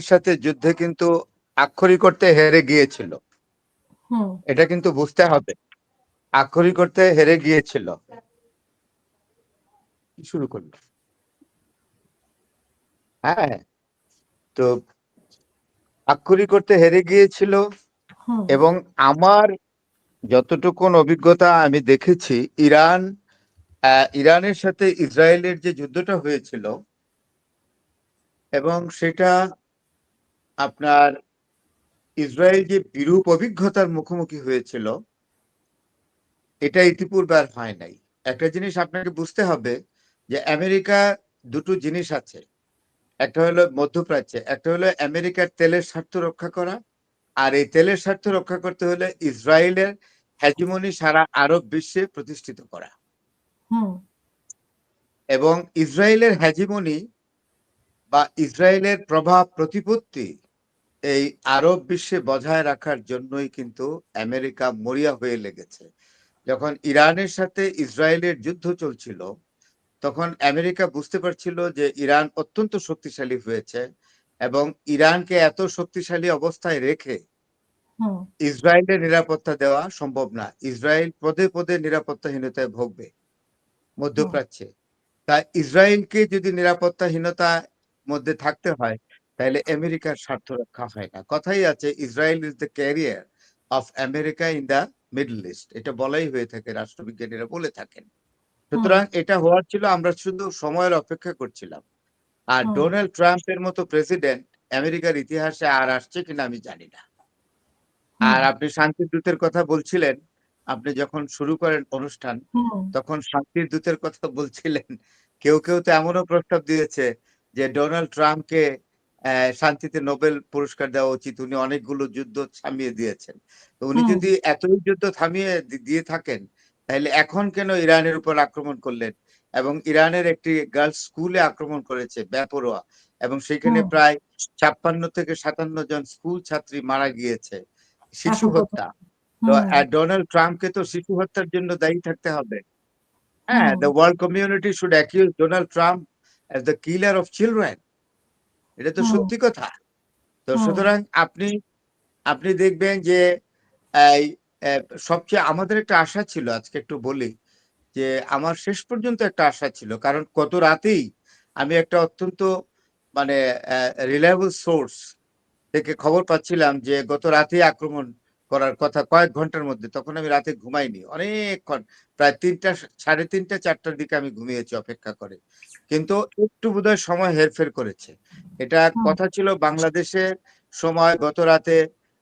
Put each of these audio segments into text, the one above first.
সাথে যুদ্ধে কিন্তু আক্ষরিক অর্থে হেরে গিয়েছিল। হুম এটা কিন্তু বুঝতে হবে। আক্ষরিক অর্থে হেরে গিয়েছিল। শুরু করলো। হ্যাঁ, তো আক্ষরিক অর্থে হেরে গিয়েছিল হুম এবং আমার যতটুকুন অভিজ্ঞতা আমি দেখেছি ইরানের সাথে ইসরায়েলের যে যুদ্ধটা হয়েছিল এবং সেটা আপনার ইসরায়েল যে বিরূপ অভিজ্ঞতার মুখোমুখি হয়েছিল এটা ইতিপূর্বে আর হয় নাই। একটা জিনিস আপনাকে বুঝতে হবে যে আমেরিকা দুটো জিনিস আছে, একটা হলো মধ্যপ্রাচ্যে, একটা হলো আমেরিকার তেলের স্বার্থ রক্ষা করা, আর এই তেলের স্বার্থ রক্ষা করতে হলে ইসরায়েলের হ্যাজিমনি সারা আরব বিশ্বে প্রতিষ্ঠিত করা হুম এবং ইসরায়েলের হ্যাজিমনি বা ইসরায়েলের প্রভাব প্রতিপত্তি এই আরব বিশ্বে বজায় রাখার জন্যই কিন্তু আমেরিকা মরিয়া হয়ে লেগেছে। যখন ইরানের সাথে ইসরায়েলের যুদ্ধ চলছিল তখন আমেরিকা বুঝতে পারছিল যে ইরান অত্যন্ত শক্তিশালী হয়েছে এবং ইরানকে এত শক্তিশালী অবস্থায় রেখে হুম ইসরায়েলের নিরাপত্তা দেওয়া সম্ভব না। ইসরায়েল পদে পদে নিরাপত্তাহীনতায় ভুগবে হুম মধ্যপ্রাচ্যে। তাই ইসরায়েলকে যদি নিরাপত্তাহীনতার মধ্যে থাকতে হয় তাহলে আমেরিকার স্বার্থ রক্ষা হয় না। কথাই আছে Israel is the career of America in the middle east, এটা বলাই হয়ে থাকে, রাষ্ট্রবিজ্ঞানীরা বলে থাকেন। হুম সুতরাং এটা হওয়ার ছিল, আমরা শুধু সময়ের অপেক্ষা করছিলাম। আর হুম ডোনাল্ড ট্রাম্পের মতো প্রেসিডেন্ট আমেরিকার ইতিহাসে আর আসছে কিনা আমি জানি না। হুম আর আপনি শান্তির দূতের কথা বলছিলেন, আপনি যখন শুরু করেন অনুষ্ঠান হুম তখন শান্তির দূতের কথা বলছিলেন। কেউ কেউ তো এমনও প্রস্তাব দিয়েছে যে ডোনাল্ড ট্রাম্পকে শান্তিতে নোবেল পুরস্কার দেওয়া উচিত, উনি অনেকগুলো যুদ্ধ থামিয়ে দিয়েছেন। তো উনি হুম যদি এতই যুদ্ধ থামিয়ে দিয়ে থাকেন তাহলে এখন কেন ইরানের উপর আক্রমণ করলেন এবং ইরানের একটি গার্লস স্কুলে আক্রমণ করেছে বেপরোয়া এবং সেখানে হুম প্রায় 56 থেকে 57 জন স্কুল ছাত্রী মারা গিয়েছে, শিশু এখন পর্যন্ত হত্যা। তো হুম ডোনাল্ড ট্রাম্পকে তো শিশু হত্যার জন্য দায়ী থাকতে হবে। হ্যাঁ, হুম the world community should accuse Donald Trump as the killer of children. এটা তো হুম সত্যি কথা। তো হুম সুতরাং আপনি আপনি দেখবেন যে এই সবচেয়ে আমাদের একটা আশা ছিল, আজকে একটু বলি যে আমার শেষ পর্যন্ত একটা আশা ছিল। কারণ গত রাতেই আমি একটা অত্যন্ত মানে রিলায়েবল সোর্স থেকে খবর পাচ্ছিলাম যে গত রাতেই আক্রমণ করার কথা কয়েক ঘন্টার মধ্যে। তখন আমি রাতে ঘুমাইনি অনেকক্ষণ, প্রায় ৩টা, ৩:৩০, ৪টার দিকে আমি ঘুমিয়েছি অপেক্ষা করে। কিন্তু একটু বোধহয় সময় হেরফের করেছে। এটা হুম কথা ছিল বাংলাদেশের সময় গত রাতে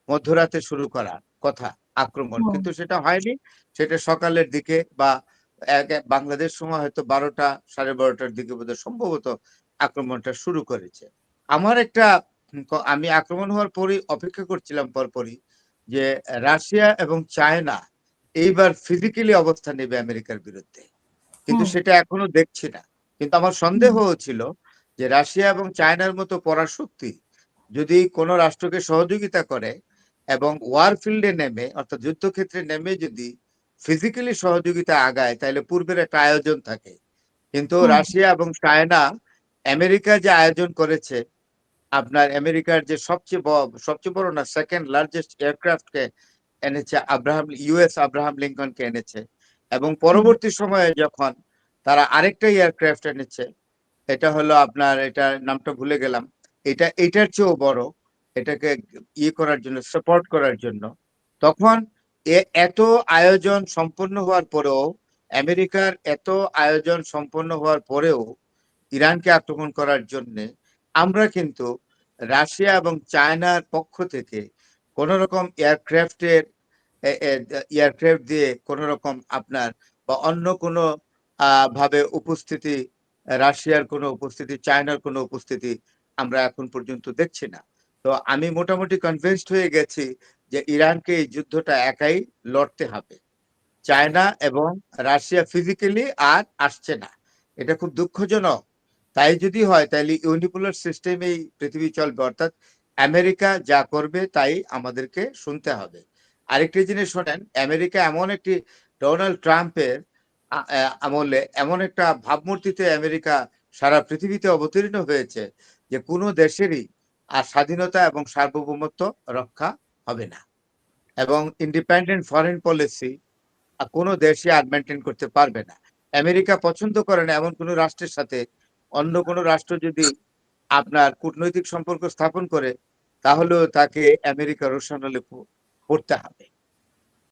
মধ্যরাতে শুরু করার কথা আক্রমণ, হুম কিন্তু সেটা হয়নি। সেটা সকালের দিকে বা বাংলাদেশ সময় হয়তো ১২টা, ১২:৩০টার দিকে বোধহয় সম্ভবত আক্রমণটা শুরু করেছে। আমার একটা আমি আক্রমণ হওয়ার পরেই অপেক্ষা করছিলাম পরপরই যে রাশিয়া এবং চায়না এইবার ফিজিক্যালি অবস্থান নেবে আমেরিকার বিরুদ্ধে। কিন্তু হুম সেটা এখনো দেখছি না। কিন্তু আমার সন্দেহ ছিল যে রাশিয়া এবং চায়নার মতো পরাশক্তি যদি কোনো রাষ্ট্রকে সহযোগিতা করে এবং ওয়ার ফিল্ডে নেমে অর্থাৎ যুদ্ধক্ষেত্রে নেমে যদি ফিজিক্যালি সহযোগিতা আগায় তাহলে পূর্বের একটা আয়োজন থাকে। কিন্তু হুম রাশিয়া এবং চায়না আমেরিকা যে আয়োজন করেছে, আপনার আমেরিকার যে সবচেয়ে বড় না, সেকেন্ড লার্জেস্ট এয়ারক্রাফট কে এনেছে ইউএস আব্রাহাম লিঙ্কন কে এনেছে এবং হুম পরবর্তী সময়ে যখন তারা আরেকটা এয়ারক্রাফট এনেছে, এটা হলো আপনার, এটার নামটা ভুলে গেলাম, এটার চেয়েও বড়, এটাকে করার জন্য, সাপোর্ট করার জন্য। তখন এত আয়োজন সম্পন্ন হওয়ার পরেও, আমেরিকার এত আয়োজন সম্পন্ন হওয়ার পরেও ইরানকে আক্রমণ করার জন্যে আমরা কিন্তু রাশিয়া এবং চায়নার পক্ষ থেকে কোন রকম এয়ারক্রাফট দিয়ে কোন রকম আপনার বা অন্য কোনো ভাবে উপস্থিতি, রাশিয়ার কোনো উপস্থিতি, চায়নার কোনো উপস্থিতি আমরা এখন পর্যন্ত দেখছি না। তো আমি মোটামুটি কনভিন্সড হয়ে গেছি যে ইরানকে এই যুদ্ধটা একাই লড়তে হবে। চায়না এবং রাশিয়া ফিজিক্যালি আর আসছে না, এটা খুব দুঃখজনক। তাই যদি হয় তাহলে ইউনিপোলার সিস্টেমেই পৃথিবী চলবে, অর্থাৎ আমেরিকা যা করবে তাই আমাদেরকে শুনতে হবে। আরেকটি জিনিস শোনেন, আমেরিকা এমন একটি, ডোনাল্ড ট্রাম্পের আমলে এমন একটা ভাবমূর্তিতে আমেরিকা সারা পৃথিবীতে অবতীর্ণ হয়েছে যে কোনো দেশেরই আর স্বাধীনতা এবং সার্বভৌমত্ব রক্ষা হবে না। এবং ইন্ডিপেন্ডেন্ট ফরেন পলিসি কোনো দেশই আর মেইনটেইন করতে পারবে না। আমেরিকা পছন্দ করে না এমন কোনো রাষ্ট্রের সাথে অন্য কোনো রাষ্ট্র যদি আপনার কূটনৈতিক সম্পর্ক স্থাপন করে, তাহলেও তাকে আমেরিকার রোষানলে পড়তে হবে।